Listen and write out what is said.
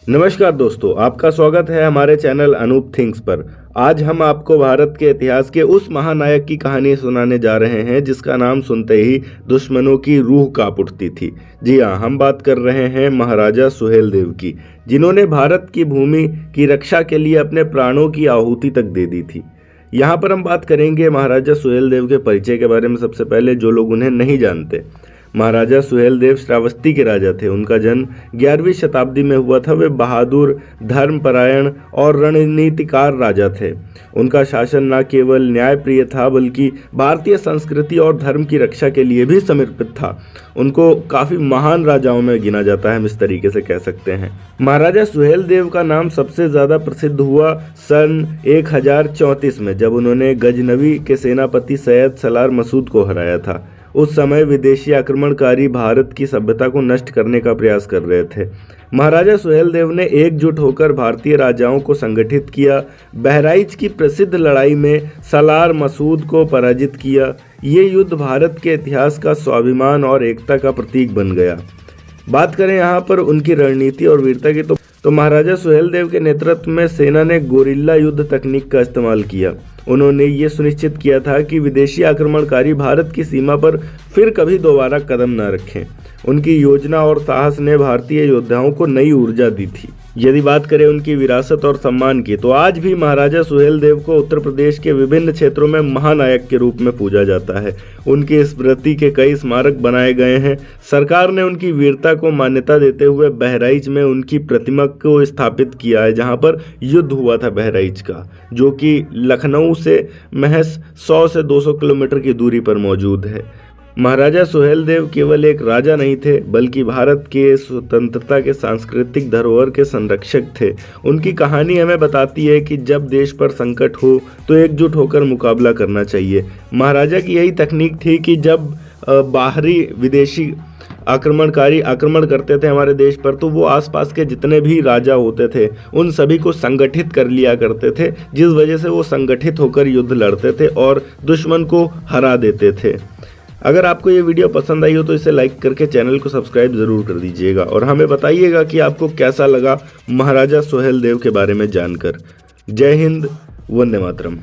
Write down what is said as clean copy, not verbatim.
नमस्कार दोस्तों, आपका स्वागत है हमारे चैनल अनूप थिंग्स पर। आज हम आपको भारत के इतिहास के उस महानायक की कहानी सुनाने जा रहे हैं जिसका नाम सुनते ही दुश्मनों की रूह कांप उठती थी। जी हाँ, हम बात कर रहे हैं महाराजा सुहेलदेव की, जिन्होंने भारत की भूमि की रक्षा के लिए अपने प्राणों की आहुति तक दे दी थी। यहाँ पर हम बात करेंगे महाराजा सुहेलदेव के परिचय के बारे में। सबसे पहले जो लोग उन्हें नहीं जानते, महाराजा सुहेलदेव श्रावस्ती के राजा थे। उनका जन्म 11वीं शताब्दी में हुआ था। वे बहादुर, धर्मपरायण और रणनीतिकार राजा थे। उनका शासन न केवल न्यायप्रिय था बल्कि भारतीय संस्कृति और धर्म की रक्षा के लिए भी समर्पित था। उनको काफ़ी महान राजाओं में गिना जाता है, हम इस तरीके से कह सकते हैं। महाराजा सुहेलदेव का नाम सबसे ज़्यादा प्रसिद्ध हुआ सन 1034 में, जब उन्होंने गजनवी के सेनापति सैयद सलार मसूद को हराया था। उस समय विदेशी आक्रमणकारी भारत की सभ्यता को नष्ट करने का प्रयास कर रहे थे। महाराजा सुहेलदेव ने एकजुट होकर भारतीय राजाओं को संगठित किया, बहराइच की प्रसिद्ध लड़ाई में सलार मसूद को पराजित किया। ये युद्ध भारत के इतिहास का स्वाभिमान और एकता का प्रतीक बन गया। बात करें यहाँ पर उनकी रणनीति और वीरता की, तो महाराजा सुहेलदेव के नेतृत्व में सेना ने गोरिल्ला युद्ध तकनीक का इस्तेमाल किया। उन्होंने ये सुनिश्चित किया था कि विदेशी आक्रमणकारी भारत की सीमा पर फिर कभी दोबारा कदम न रखें। उनकी योजना और साहस ने भारतीय योद्धाओं को नई ऊर्जा दी थी। यदि बात करें उनकी विरासत और सम्मान की, तो आज भी महाराजा सुहेलदेव को उत्तर प्रदेश के विभिन्न क्षेत्रों में महानायक के रूप में पूजा जाता है। उनकी स्मृति के कई स्मारक बनाए गए हैं। सरकार ने उनकी वीरता को मान्यता देते हुए बहराइच में उनकी प्रतिमा को स्थापित किया है, जहां पर युद्ध हुआ था बहराइच का, जो कि लखनऊ से महज 100 से 200 किलोमीटर की दूरी पर मौजूद है। महाराजा सुहेलदेव केवल एक राजा नहीं थे, बल्कि भारत के स्वतंत्रता के सांस्कृतिक धरोहर के संरक्षक थे। उनकी कहानी हमें बताती है कि जब देश पर संकट हो तो एकजुट होकर मुकाबला करना चाहिए। महाराजा की यही तकनीक थी कि जब बाहरी विदेशी आक्रमणकारी आक्रमण करते थे हमारे देश पर, तो वो आसपास के जितने भी राजा होते थे उन सभी को संगठित कर लिया करते थे, जिस वजह से वो संगठित होकर युद्ध लड़ते थे और दुश्मन को हरा देते थे। अगर आपको ये वीडियो पसंद आई हो तो इसे लाइक करके चैनल को सब्सक्राइब ज़रूर कर दीजिएगा और हमें बताइएगा कि आपको कैसा लगा महाराजा सुहेलदेव के बारे में जानकर। जय हिंद, वंदे मातरम।